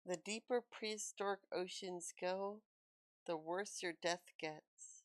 The deeper prehistoric oceans go, the worse your death gets.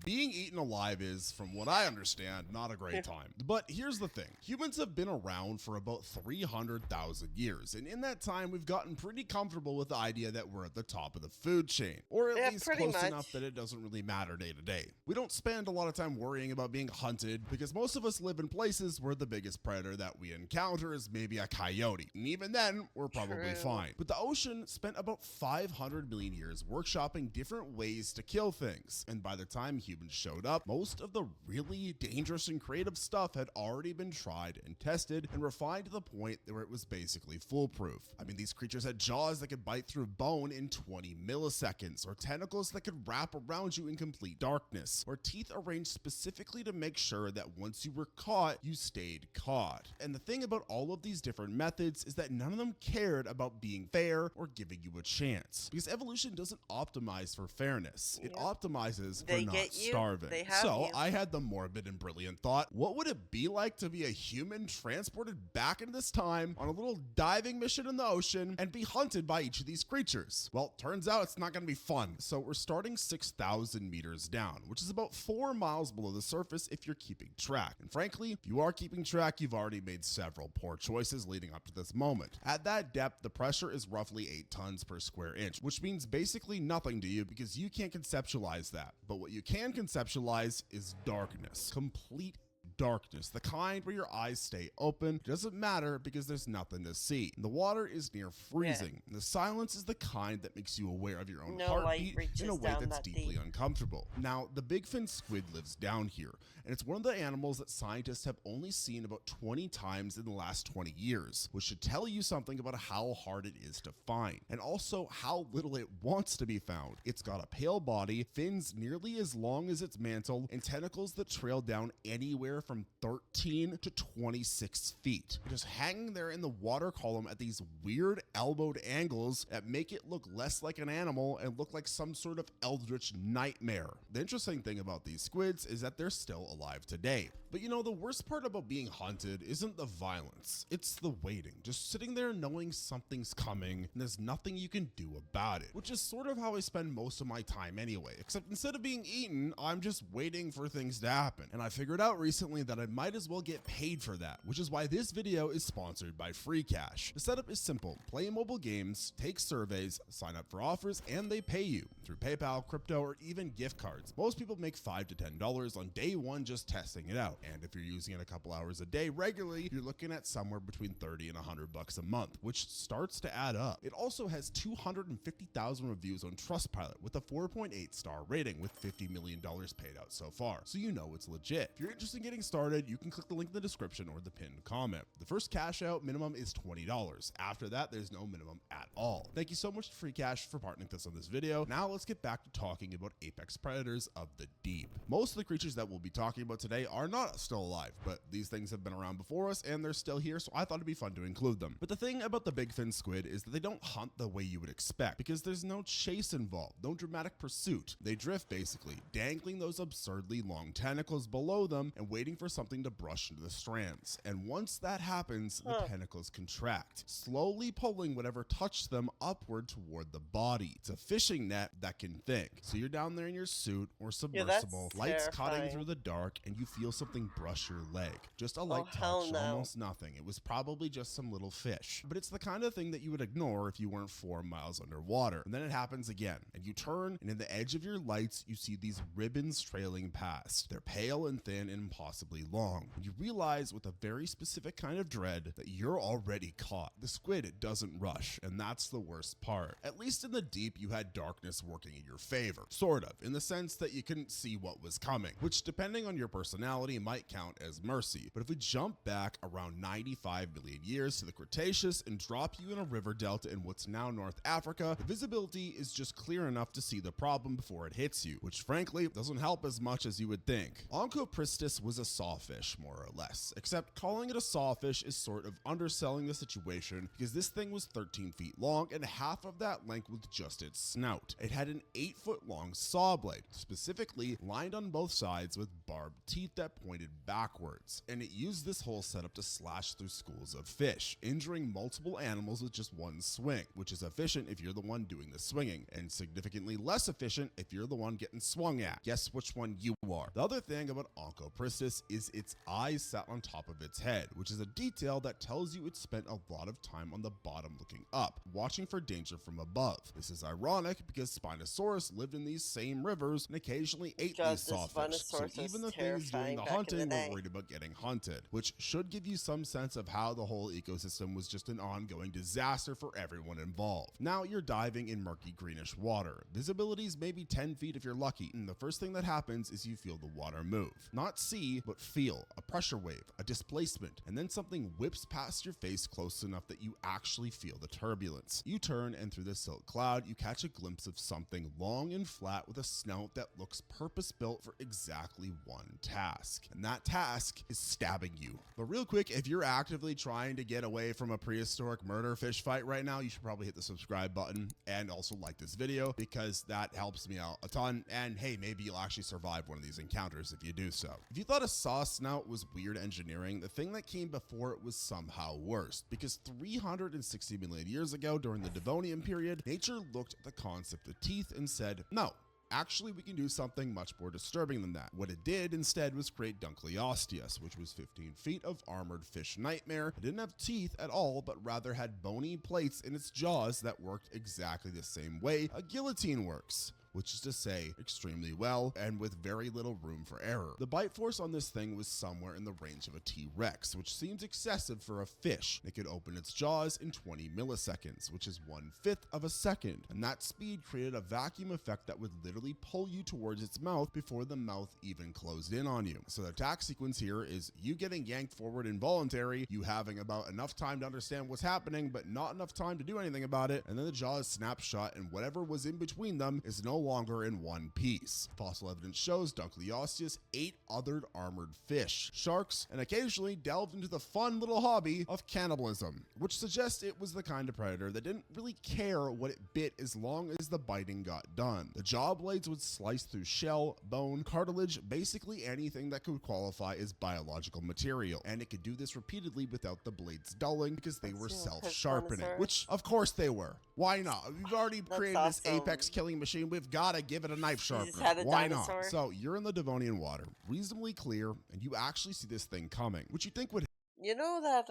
Being eaten alive is, from what I understand, not a great time. But here's the thing. Humans have been around for about 300,000 years, and in that time we've gotten pretty comfortable with the idea that we're at the top of the food chain, or at Yeah, least pretty close enough that much. it doesn't really matter day to day. We don't spend a lot of time worrying about being hunted because most of us live in places where the biggest predator that we encounter is maybe a coyote, and even then, we're probably True. fine. But the ocean spent about 500 million years workshopping different ways to kill things, and by the time humans showed up, most of the really dangerous and creative stuff had already been tried and tested and refined to the point where it was basically foolproof. I mean, these creatures had jaws that could bite through bone in 20 milliseconds, or tentacles that could wrap around you in complete darkness, or teeth arranged specifically to make sure that once you were caught, you stayed caught. And the thing about all of these different methods is that none of them cared about being fair or giving you a chance, because evolution doesn't optimize for fairness. It Yep. optimizes for They not get you, starving. they have So you. I had the morbid and brilliant thought, what would it be like to be a human transported back into this time on a little diving mission in the ocean and be hunted by each of these creatures? Well, turns out it's not going to be fun. So we're starting 6,000 meters down, which is about 4 miles below the surface if you're keeping track. And frankly, if you are keeping track, you've already made several poor choices leading up to this moment. At that depth, the pressure is roughly 8 tons per square inch, which means basically nothing to you because you can't conceptualize that. But what you can conceptualize is darkness. Complete darkness, the kind where your eyes stay open. It doesn't matter because there's nothing to see. The water is near freezing. The silence is the kind that makes you aware of your own No light heartbeat in a reaches way down that's that deeply deep. uncomfortable. Now, the big fin squid lives down here, and it's one of the animals that scientists have only seen about 20 times in the last 20 years, which should tell you something about how hard it is to find, and also how little it wants to be found. It's got a pale body, fins nearly as long as its mantle, and tentacles that trail down anywhere from 13 to 26 feet, just hanging there in the water column at these weird elbowed angles that make it look less like an animal and look like some sort of eldritch nightmare. The interesting thing about these squids is that they're still alive today. But you know, the worst part about being hunted isn't the violence, it's the waiting. Just sitting there knowing something's coming and there's nothing you can do about it, which is sort of how I spend most of my time anyway, except instead of being eaten, I'm just waiting for things to happen. And I figured out recently that I might as well get paid for that, which is why this video is sponsored by FreeCash. The setup is simple. Play mobile games, take surveys, sign up for offers, and they pay you through PayPal, crypto, or even gift cards. Most people make $5 to $10 on day one just testing it out. And if you're using it a couple hours a day regularly, you're looking at somewhere between 30 and $100 a month, which starts to add up. It also has 250,000 reviews on Trustpilot with a 4.8 star rating with $50 million paid out so far. So you know it's legit. If you're interested in getting started, you can click the link in the description or the pinned comment. The first cash out minimum is $20. After that, there's no minimum at all. Thank you so much to FreeCash for partnering with us on this video. Now let's get back to talking about apex predators of the deep. Most of the creatures that we'll be talking about today are not still alive, but these things have been around before us and they're still here, so I thought it'd be fun to include them. But the thing about the big fin squid is that they don't hunt the way you would expect because there's no chase involved, no dramatic pursuit. They drift basically, dangling those absurdly long tentacles below them and waiting for something to brush into the strands. And once that happens, the tentacles contract, slowly pulling whatever touched them upward toward the body. It's a fishing net that can think. So you're down there in your suit or submersible, that's lights cutting terrifying. through the dark, and you feel something brush your leg. Just a light hell touch, no. almost nothing. It was probably just some little fish. But it's the kind of thing that you would ignore if you weren't 4 miles underwater. And then it happens again, and you turn, and in the edge of your lights, you see these ribbons trailing past. They're pale and thin and impossibly long. And you realize with a very specific kind of dread that you're already caught. The squid doesn't rush, and that's the worst part. At least in the deep, you had darkness working in your favor. Sort of, in the sense that you couldn't see what was coming, which depending on your personality might count as mercy. But if we jump back around 95 million years to the Cretaceous and drop you in a river delta in what's now North Africa, the visibility is just clear enough to see the problem before it hits you, which frankly doesn't help as much as you would think. Onchopristis was a sawfish, more or less, except calling it a sawfish is sort of underselling the situation because this thing was 13 feet long and half of that length with just its snout. It had an 8-foot long saw blade, specifically lined on both sides with barbed teeth that pointed pointed backwards, and it used this whole setup to slash through schools of fish, injuring multiple animals with just one swing, which is efficient if you're the one doing the swinging, and significantly less efficient if you're the one getting swung at. Guess which one you are. The other thing about Onchopristis is its eyes sat on top of its head, which is a detail that tells you it spent a lot of time on the bottom looking up, watching for danger from above. This is ironic because Spinosaurus lived in these same rivers and occasionally ate God, these sawfish, so Spinosaurus even was the things doing terrifying the back in the hunting day. were worried about getting hunted, which should give you some sense of how the whole ecosystem was just an ongoing disaster for everyone involved. Now you're diving in murky greenish water. Visibility is maybe 10 feet if you're lucky, and the first thing that happens is you feel the water move. Not see, but feel. A pressure wave, a displacement, and then something whips past your face close enough that you actually feel the turbulence. You turn, and through the silk cloud, you catch a glimpse of something long and flat with a snout that looks purpose-built for exactly one task. And that task is stabbing you. But real quick, if you're actively trying to get away from a prehistoric murder fish fight right now, you should probably hit the subscribe button and also like this video because that helps me out a ton. And hey, maybe you'll actually survive one of these encounters if you do so. If you thought a saw snout was weird engineering, the thing that came before it was somehow worse, because 360 million years ago during the Devonian period, nature looked at the concept of teeth and said, no, actually, we can do something much more disturbing than that. What it did instead was create Dunkleosteus, which was 15 feet of armored fish nightmare. It didn't have teeth at all, but rather had bony plates in its jaws that worked exactly the same way a guillotine works, which is to say, extremely well, and with very little room for error. The bite force on this thing was somewhere in the range of a T-Rex, which seems excessive for a fish. It could open its jaws in 20 milliseconds, which is 1/5 of a second, and that speed created a vacuum effect that would literally pull you towards its mouth before the mouth even closed in on you. So the attack sequence here is you getting yanked forward involuntary, you having about enough time to understand what's happening, but not enough time to do anything about it, and then the jaws snap shut, and whatever was in between them is no longer in one piece. Fossil evidence shows Dunkleosteus ate othered armored fish, sharks, and occasionally delved into the fun little hobby of cannibalism, which suggests it was the kind of predator that didn't really care what it bit as long as the biting got done. The jaw blades would slice through shell, bone, cartilage, basically anything that could qualify as biological material, and it could do this repeatedly without the blades dulling because they were self-sharpening, which of course they were. Why not? We've already created this apex killing machine. We've got to give it a knife sharpener. Why not? So you're in the Devonian water, reasonably clear, and you actually see this thing coming, which you think would. You know that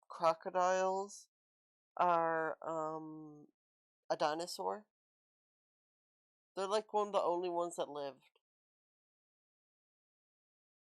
crocodiles are a dinosaur? They're like one of the only ones that lived.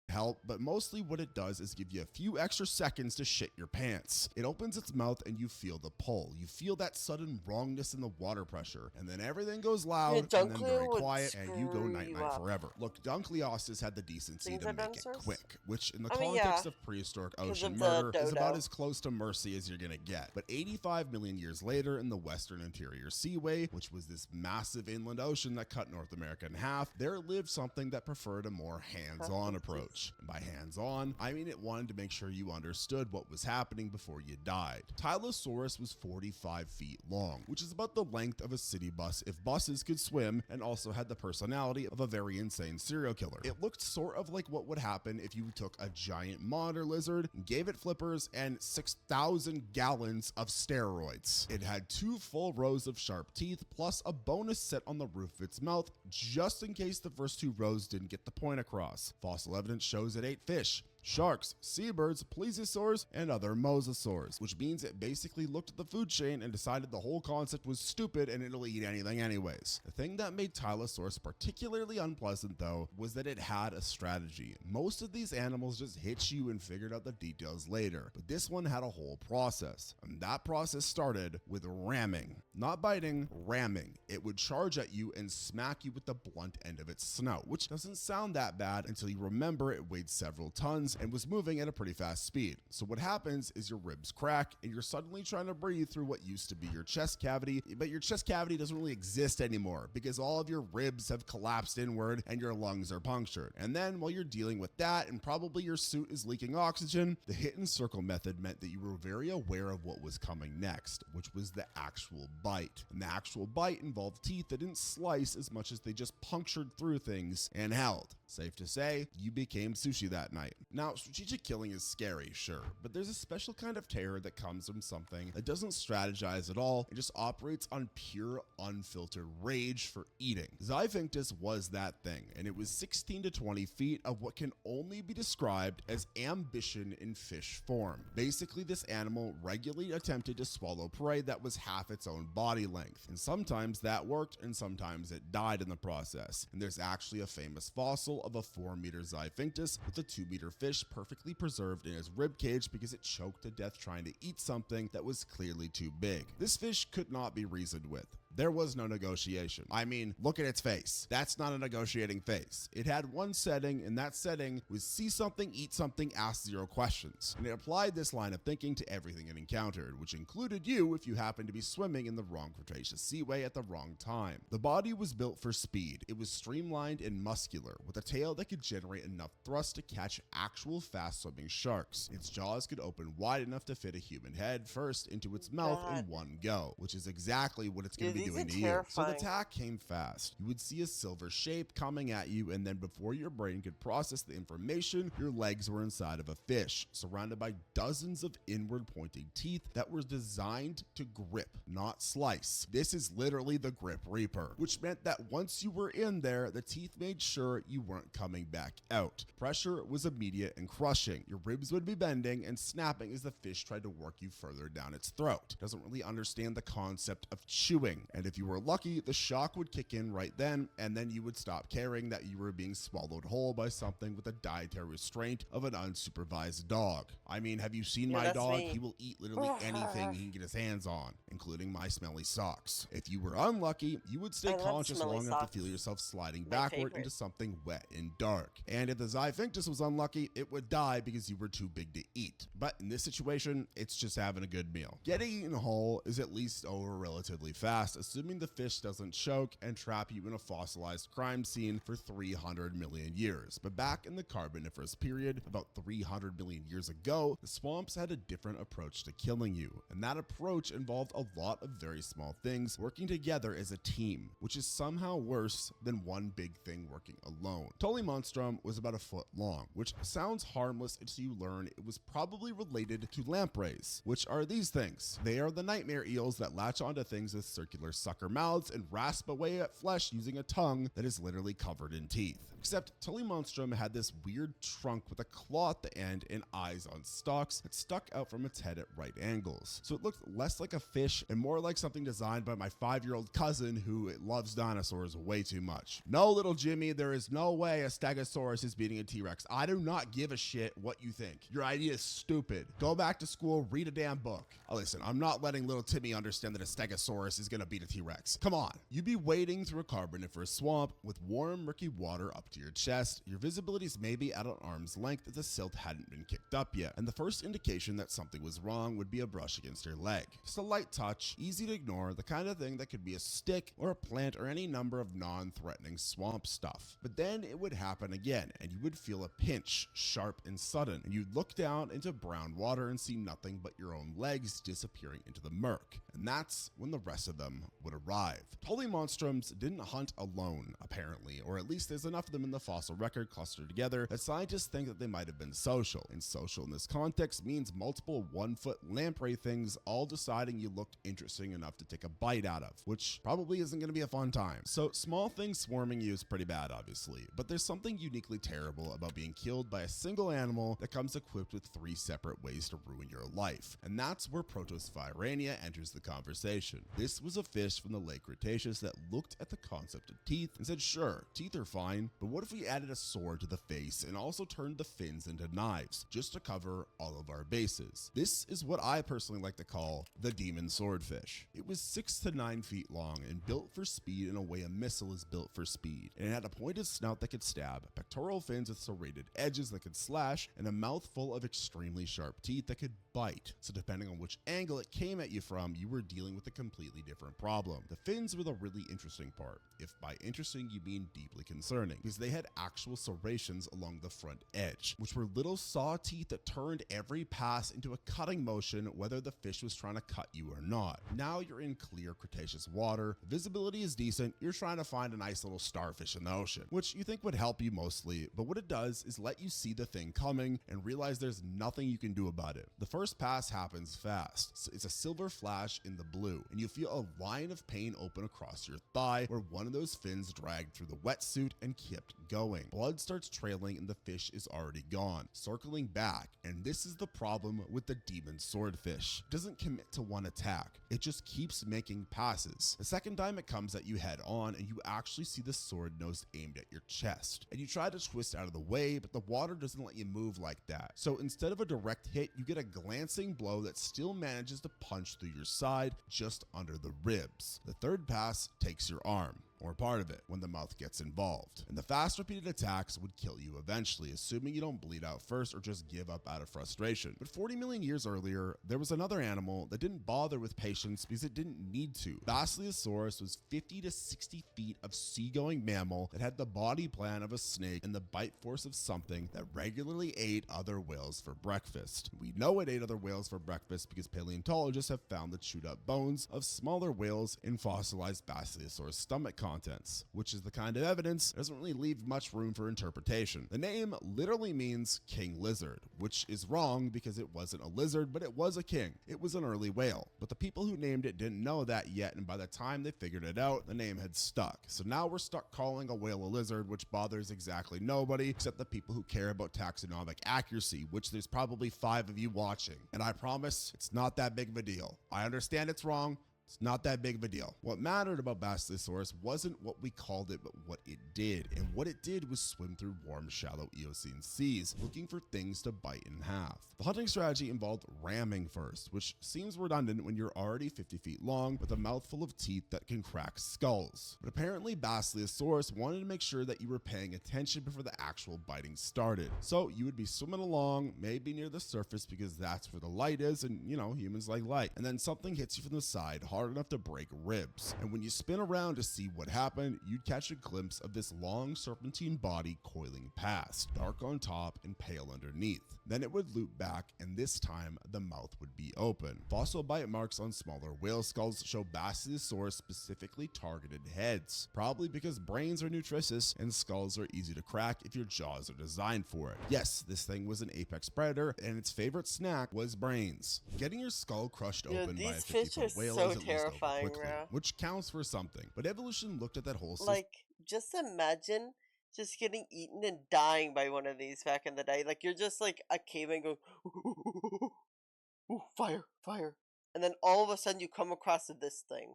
Help, but mostly what it does is give you a few extra seconds to shit your pants. It opens its mouth and you feel the pull. You feel that sudden wrongness in the water pressure, and then everything goes loud and then very quiet, and you go night-night forever. Look, Dunkleosteus had the decency to make it quick, which in the context of prehistoric ocean murder is about as close to mercy as you're gonna get. But 85 million years later in the Western Interior Seaway, which was this massive inland ocean that cut North America in half, there lived something that preferred a more hands-on approach. And by hands-on, I mean it wanted to make sure you understood what was happening before you died. Tylosaurus was 45 feet long, which is about the length of a city bus if buses could swim, and also had the personality of a very insane serial killer. It looked sort of like what would happen if you took a giant monitor lizard, gave it flippers, and 6,000 gallons of steroids. It had 2 full rows of sharp teeth, plus a bonus set on the roof of its mouth, just in case the first 2 rows didn't get the point across. Fossil evidence shows it ate fish, sharks, seabirds, plesiosaurs, and other mosasaurs, which means it basically looked at the food chain and decided the whole concept was stupid and it'll eat anything anyways. The thing that made Tylosaurus particularly unpleasant, though, was that it had a strategy. Most of these animals just hit you and figured out the details later, but this one had a whole process, and that process started with ramming. Not biting, ramming. It would charge at you and smack you with the blunt end of its snout, which doesn't sound that bad until you remember it weighed several tons lungs and was moving at a pretty fast speed. So what happens is your ribs crack and you're suddenly trying to breathe through what used to be your chest cavity, but your chest cavity doesn't really exist anymore because all of your ribs have collapsed inward and your lungs are punctured. And then while you're dealing with that and probably your suit is leaking oxygen, the hit and circle method meant that you were very aware of what was coming next, which was the actual bite. And the actual bite involved teeth that didn't slice as much as they just punctured through things and held. Safe to say, you became sushi that night. Now, strategic killing is scary, sure, but there's a special kind of terror that comes from something that doesn't strategize at all and just operates on pure, unfiltered rage for eating. Xiphinctus was that thing, and it was 16 to 20 feet of what can only be described as ambition in fish form. Basically, this animal regularly attempted to swallow prey that was half its own body length, and sometimes that worked and sometimes it died in the process. And there's actually a famous fossil of a 4-meter Xiphinctus with a 2-meter fish perfectly preserved in his rib cage because it choked to death trying to eat something that was clearly too big. This fish could not be reasoned with. There was no negotiation. I mean, look at its face. That's not a negotiating face. It had one setting, and that setting was see something, eat something, ask 0 questions. And it applied this line of thinking to everything it encountered, which included you if you happened to be swimming in the wrong Cretaceous seaway at the wrong time. The body was built for speed. It was streamlined and muscular, with a tail that could generate enough thrust to catch actual fast-swimming sharks. Its jaws could open wide enough to fit a human head first into its mouth in one go, which is exactly what it's going to be doing to you. So the attack came fast. You would see a silver shape coming at you, and then before your brain could process the information, your legs were inside of a fish, surrounded by dozens of inward pointing teeth that were designed to grip, not slice. This is literally the Grip Reaper, which meant that once you were in there, the teeth made sure you weren't coming back out. Pressure was immediate and crushing. Your ribs would be bending and snapping as the fish tried to work you further down its throat. It doesn't really understand the concept of chewing, and if you were lucky, the shock would kick in right then, and then you would stop caring that you were being swallowed whole by something with the dietary restraint of an unsupervised dog. I mean, have you seen my dog? He will eat literally anything he can get his hands on, including my smelly socks. If you were unlucky, you would stay conscious long enough to feel yourself sliding backward into something wet and dark. And if the Xiphinctus was unlucky, it would die because you were too big to eat. But in this situation, it's just having a good meal. Getting eaten whole is at least over relatively fast, assuming the fish doesn't choke and trap you in a fossilized crime scene for 300 million years. But back in the Carboniferous period, about 300 million years ago, the swamps had a different approach to killing you. And that approach involved a lot of very small things working together as a team, which is somehow worse than one big thing working alone. Tully Monstrum was about a foot long, which sounds harmless until you learn it was probably related to lampreys, which are these things. They are the nightmare eels that latch onto things with circular sucker mouths and rasp away at flesh using a tongue that is literally covered in teeth. Except Tully Monstrum had this weird trunk with a claw at the end and eyes on stalks that stuck out from its head at right angles. So it looked less like a fish and more like something designed by my 5-year-old cousin who loves dinosaurs way too much. No, little Jimmy, there is no way a Stegosaurus is beating a T-Rex. I do not give a shit what you think. Your idea is stupid. Go back to school, read a damn book. Oh, listen, I'm not letting little Timmy understand that a Stegosaurus is gonna beat a T-Rex. Come on. You'd be wading through a Carboniferous swamp with warm, murky water up to your chest. Your visibility is maybe at an arm's length if the silt hadn't been kicked up yet, and the first indication that something was wrong would be a brush against your leg. Just a light touch, easy to ignore, the kind of thing that could be a stick or a plant or any number of non-threatening swamp stuff. But then it would happen again, and you would feel a pinch, sharp and sudden, and you'd look down into brown water and see nothing but your own legs disappearing into the murk. And that's when the rest of them would arrive. Tully monstrums didn't hunt alone, apparently, or at least there's enough of them in the fossil record clustered together that scientists think that they might have been social. And social in this context means multiple 1-foot lamprey things all deciding you looked interesting enough to take a bite out of, which probably isn't going to be a fun time. So small things swarming you is pretty bad, obviously, but there's something uniquely terrible about being killed by a single animal that comes equipped with 3 separate ways to ruin your life. And that's where Protosphaerania enters the conversation. This was a fish from the late Cretaceous that looked at the concept of teeth and said, sure, teeth are fine, but what if we added a sword to the face and also turned the fins into knives, just to cover all of our bases? This is what I personally like to call the demon swordfish. It was 6 to 9 feet long and built for speed in a way a missile is built for speed, and it had a pointed snout that could stab, pectoral fins with serrated edges that could slash, and a mouth full of extremely sharp teeth that could bite. So depending on which angle it came at you from, you were dealing with a completely different problem. The fins were the really interesting part, if by interesting you mean deeply concerning, because they had actual serrations along the front edge, which were little saw teeth that turned every pass into a cutting motion, whether the fish was trying to cut you or not. Now you're in clear Cretaceous water, visibility is decent, you're trying to find a nice little starfish in the ocean, which you think would help you mostly, but what it does is let you see the thing coming and realize there's nothing you can do about it. The first pass happens fast. So it's a silver flash in the blue, and you feel a line of pain open across your thigh where one of those fins dragged through the wetsuit and kept going. Blood starts trailing and the fish is already gone, circling back, and this is the problem with the demon swordfish. It doesn't commit to one attack, it just keeps making passes. The second time it comes at you head on, and you actually see the sword nose aimed at your chest, and you try to twist out of the way, but the water doesn't let you move like that. So instead of a direct hit, you get a glancing blow that still manages to punch through your side just under the ribs. The third pass takes your arm, or part of it, when the mouth gets involved. And the fast repeated attacks would kill you eventually, assuming you don't bleed out first or just give up out of frustration. But 40 million years earlier, there was another animal that didn't bother with patience because it didn't need to. Basilosaurus was 50 to 60 feet of seagoing mammal that had the body plan of a snake and the bite force of something that regularly ate other whales for breakfast. We know it ate other whales for breakfast because paleontologists have found the chewed up bones of smaller whales in fossilized Basilosaurus stomach contents, which is the kind of evidence that doesn't really leave much room for interpretation. The name literally means king lizard, which is wrong because it wasn't a lizard, but it was a king. It was an early whale, but the people who named it didn't know that yet, and by the time they figured it out, the name had stuck. So now we're stuck calling a whale a lizard, which bothers exactly nobody except the people who care about taxonomic accuracy, which there's probably 5 of you watching. And I promise it's not that big of a deal. I understand it's wrong. It's not that big of a deal. What mattered about Basilosaurus wasn't what we called it, but what it did. And what it did was swim through warm, shallow Eocene seas, looking for things to bite in half. The hunting strategy involved ramming first, which seems redundant when you're already 50 feet long with a mouthful of teeth that can crack skulls. But apparently Basilosaurus wanted to make sure that you were paying attention before the actual biting started. So you would be swimming along, maybe near the surface because that's where the light is, and you know, humans like light. And then something hits you from the side, hard enough to break ribs. And when you spin around to see what happened, you'd catch a glimpse of this long serpentine body coiling past, dark on top and pale underneath. Then it would loop back, and this time the mouth would be open. Fossil bite marks on smaller whale skulls show Basilosaurus specifically targeted heads, probably because brains are nutritious and skulls are easy to crack if your jaws are designed for it. Yes, this thing was an apex predator, and its favorite snack was brains. Getting your skull crushed open by a 50-foot whale is at least over quickly, which counts for something. But evolution looked at that whole system. Like, just imagine just getting eaten and dying by one of these back in the day. Like, you're just like a caveman going, ooh, fire, fire. And then all of a sudden you come across this thing.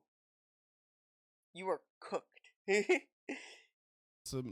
You are cooked.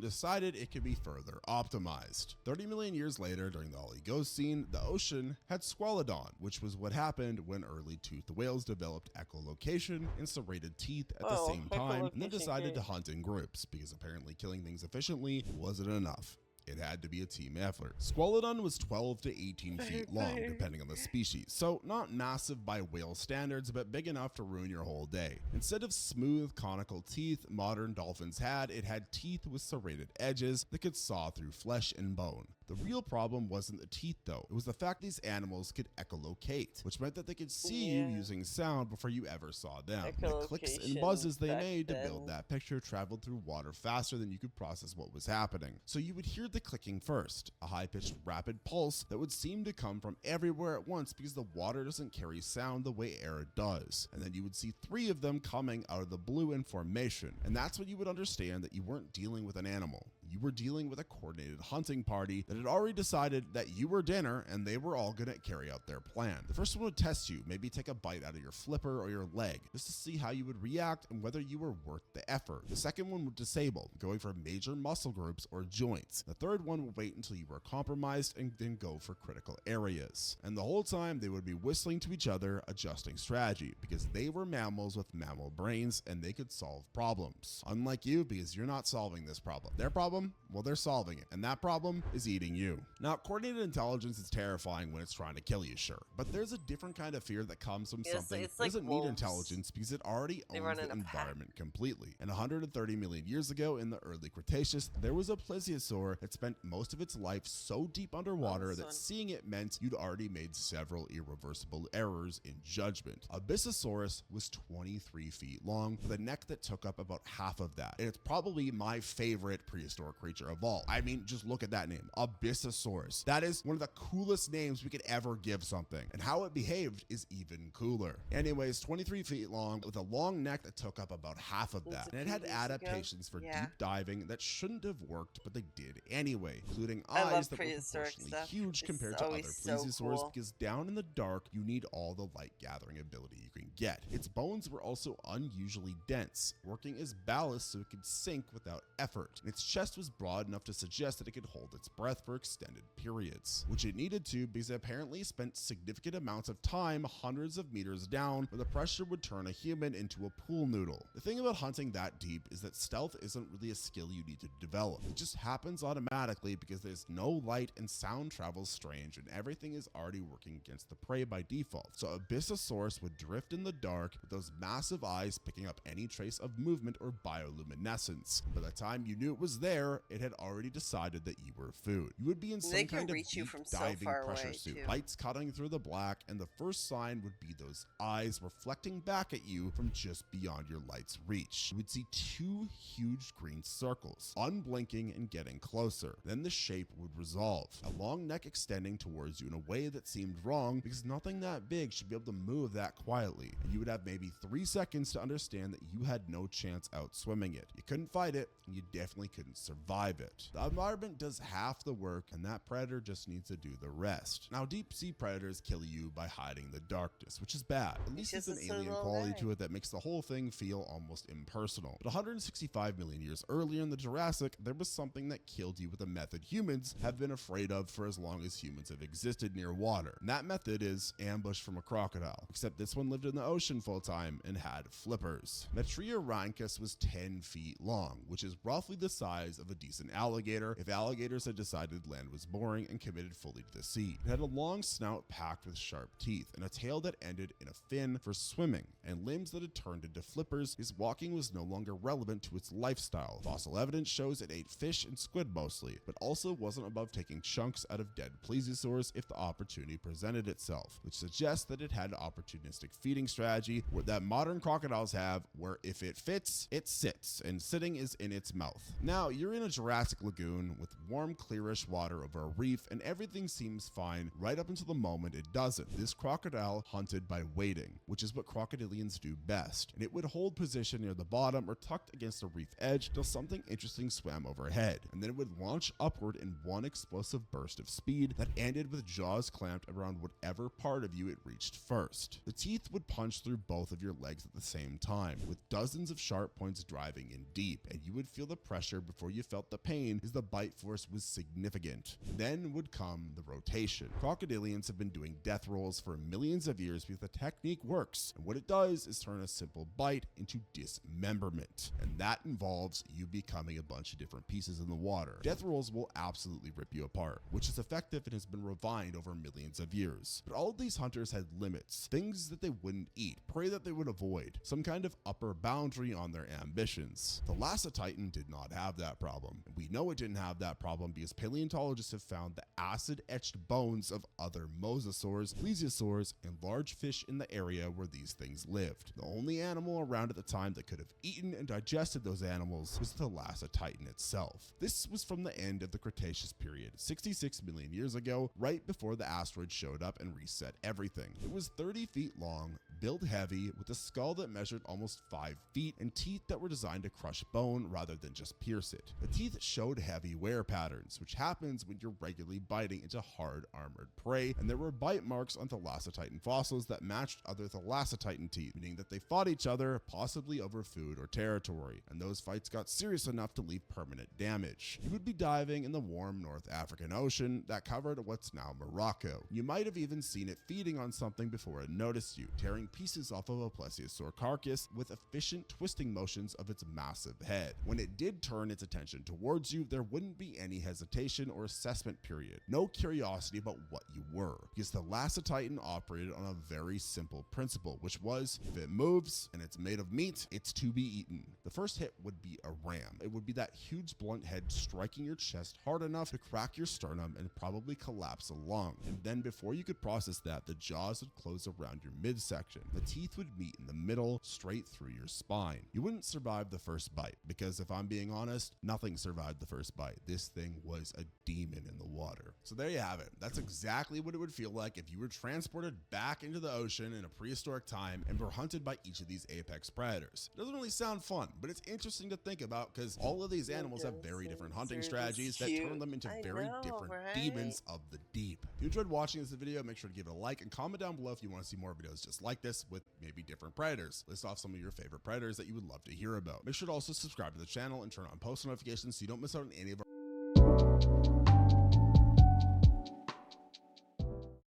Decided it could be further optimized. 30 million years later, during the Oligocene, the ocean had squalodon, which was what happened when early toothed whales developed echolocation and serrated teeth at the same time, and then decided to hunt in groups, because apparently killing things efficiently wasn't enough. It had to be a team effort. Squalodon was 12 to 18 feet long, depending on the species, so not massive by whale standards, but big enough to ruin your whole day. Instead of smooth, conical teeth modern dolphins had, it had teeth with serrated edges that could saw through flesh and bone. The real problem wasn't the teeth though, it was the fact these animals could echolocate, which meant that they could see you using sound before you ever saw them. The clicks and buzzes they made to build that picture traveled through water faster than you could process what was happening. So you would hear the clicking first, a high-pitched rapid pulse that would seem to come from everywhere at once because the water doesn't carry sound the way air does. And then you would see 3 of them coming out of the blue in formation, and that's when you would understand that you weren't dealing with an animal, You were dealing with a coordinated hunting party that had already decided that you were dinner and they were all going to carry out their plan. The first one would test you, maybe take a bite out of your flipper or your leg, just to see how you would react and whether you were worth the effort. The second one would disable, going for major muscle groups or joints. The third one would wait until you were compromised and then go for critical areas. And the whole time they would be whistling to each other, adjusting strategy, because they were mammals with mammal brains and they could solve problems. Unlike you, because you're not solving this problem. Their problem? Well, they're solving it. And that problem is eating you. Now, coordinated intelligence is terrifying when it's trying to kill you, sure. But there's a different kind of fear that comes from something that like doesn't need intelligence because it already owns the environment completely. And 130 million years ago in the early Cretaceous, there was a plesiosaur that spent most of its life so deep underwater that seeing it meant you'd already made several irreversible errors in judgment. Abyssosaurus was 23 feet long, with a neck that took up about half of that. And it's probably my favorite prehistoric creature of all. I mean, just look at that name, Abyssosaurus. That is one of the coolest names we could ever give something. And how it behaved is even cooler. Anyways, 23 feet long, with a long neck that took up about half of that. And it had adaptations for deep diving that shouldn't have worked, but they did anyway, including eyes that were proportionally huge compared to other plesiosaurs, because down in the dark, you need all the light gathering ability you can get. Its bones were also unusually dense, working as ballast so it could sink without effort. And its chest was broad enough to suggest that it could hold its breath for extended periods, which it needed to because it apparently spent significant amounts of time hundreds of meters down where the pressure would turn a human into a pool noodle. The thing about hunting that deep is that stealth isn't really a skill you need to develop. It just happens automatically because there's no light and sound travels strange and everything is already working against the prey by default. So Abyssosaurus would drift in the dark with those massive eyes picking up any trace of movement or bioluminescence. By the time you knew it was there, it had already decided that you were food. You would be in some kind of deep diving pressure suit, lights cutting through the black, and the first sign would be those eyes reflecting back at you from just beyond your light's reach. You would see two huge green circles, unblinking and getting closer. Then the shape would resolve, a long neck extending towards you in a way that seemed wrong because nothing that big should be able to move that quietly. And you would have maybe 3 seconds to understand that you had no chance out swimming it. You couldn't fight it, and you definitely couldn't survive it. The environment does half the work, and that predator just needs to do the rest. Now, deep sea predators kill you by hiding in the darkness, which is bad. At least there's an alien quality to it that makes the whole thing feel almost impersonal. But 165 million years earlier in the Jurassic, there was something that killed you with a method humans have been afraid of for as long as humans have existed near water. And that method is ambush from a crocodile, except this one lived in the ocean full time and had flippers. Metriorhynchus was 10 feet long, which is roughly the size of a decent alligator if alligators had decided land was boring and committed fully to the sea. It had a long snout packed with sharp teeth and a tail that ended in a fin for swimming, and limbs that had turned into flippers because walking was no longer relevant to its lifestyle. Fossil evidence shows it ate fish and squid mostly, but also wasn't above taking chunks out of dead plesiosaurs if the opportunity presented itself, which suggests that it had an opportunistic feeding strategy that modern crocodiles have, where if it fits, it sits, and sitting is in its mouth. Now, you're in a Jurassic lagoon with warm, clearish water over a reef, and everything seems fine right up until the moment it doesn't. This crocodile hunted by waiting, which is what crocodilians do best, and it would hold position near the bottom or tucked against a reef edge till something interesting swam overhead, and then it would launch upward in one explosive burst of speed that ended with jaws clamped around whatever part of you it reached first. The teeth would punch through both of your legs at the same time, with dozens of sharp points driving in deep, and you would feel the pressure before you felt the pain as the bite force was significant. Then would come the rotation. Crocodilians have been doing death rolls for millions of years because the technique works, and what it does is turn a simple bite into dismemberment, and that involves you becoming a bunch of different pieces in the water. Death rolls will absolutely rip you apart, which is effective and has been refined over millions of years. But all of these hunters had limits, things that they wouldn't eat, prey that they would avoid, some kind of upper boundary on their ambitions. The Lassatitan did not have that problem, and we know it didn't have that problem because paleontologists have found the acid-etched bones of other mosasaurs, plesiosaurs, and large fish in the area where these things lived. The only animal around at the time that could have eaten and digested those animals was the Lassatitan itself. This was from the end of the Cretaceous period, 66 million years ago, right before the asteroid showed up and reset everything. It was 30 feet long, built heavy, with a skull that measured almost 5 feet, and teeth that were designed to crush bone rather than just pierce it. The teeth showed heavy wear patterns, which happens when you're regularly biting into hard armored prey, and there were bite marks on Thalassatitan fossils that matched other Thalassatitan teeth, meaning that they fought each other, possibly over food or territory, and those fights got serious enough to leave permanent damage. You would be diving in the warm North African Ocean that covered what's now Morocco. You might have even seen it feeding on something before it noticed you, tearing pieces off of a plesiosaur carcass with efficient twisting motions of its massive head. When it did turn its attention towards you, there wouldn't be any hesitation or assessment period. No curiosity about what you were, because the Thalassatitan operated on a very simple principle, which was, if it moves and it's made of meat, it's to be eaten. The first hit would be a ram. It would be that huge blunt head striking your chest hard enough to crack your sternum and probably collapse a lung. And then before you could process that, the jaws would close around your midsection. The teeth would meet in the middle, straight through your spine. You wouldn't survive the first bite, because if I'm being honest, nothing survived the first bite. This thing was a demon in the water. So there you have it. That's exactly what it would feel like if you were transported back into the ocean in a prehistoric time and were hunted by each of these apex predators. It doesn't really sound fun, but it's interesting to think about because all of these animals have very different hunting strategies that turn them into very different demons of the deep. If you enjoyed watching this video, make sure to give it a like and comment down below if you want to see more videos just like this with maybe different predators. List off some of your favorite predators that you would love to hear about. Make sure to also subscribe to the channel and turn on post notifications so you don't miss out on any of our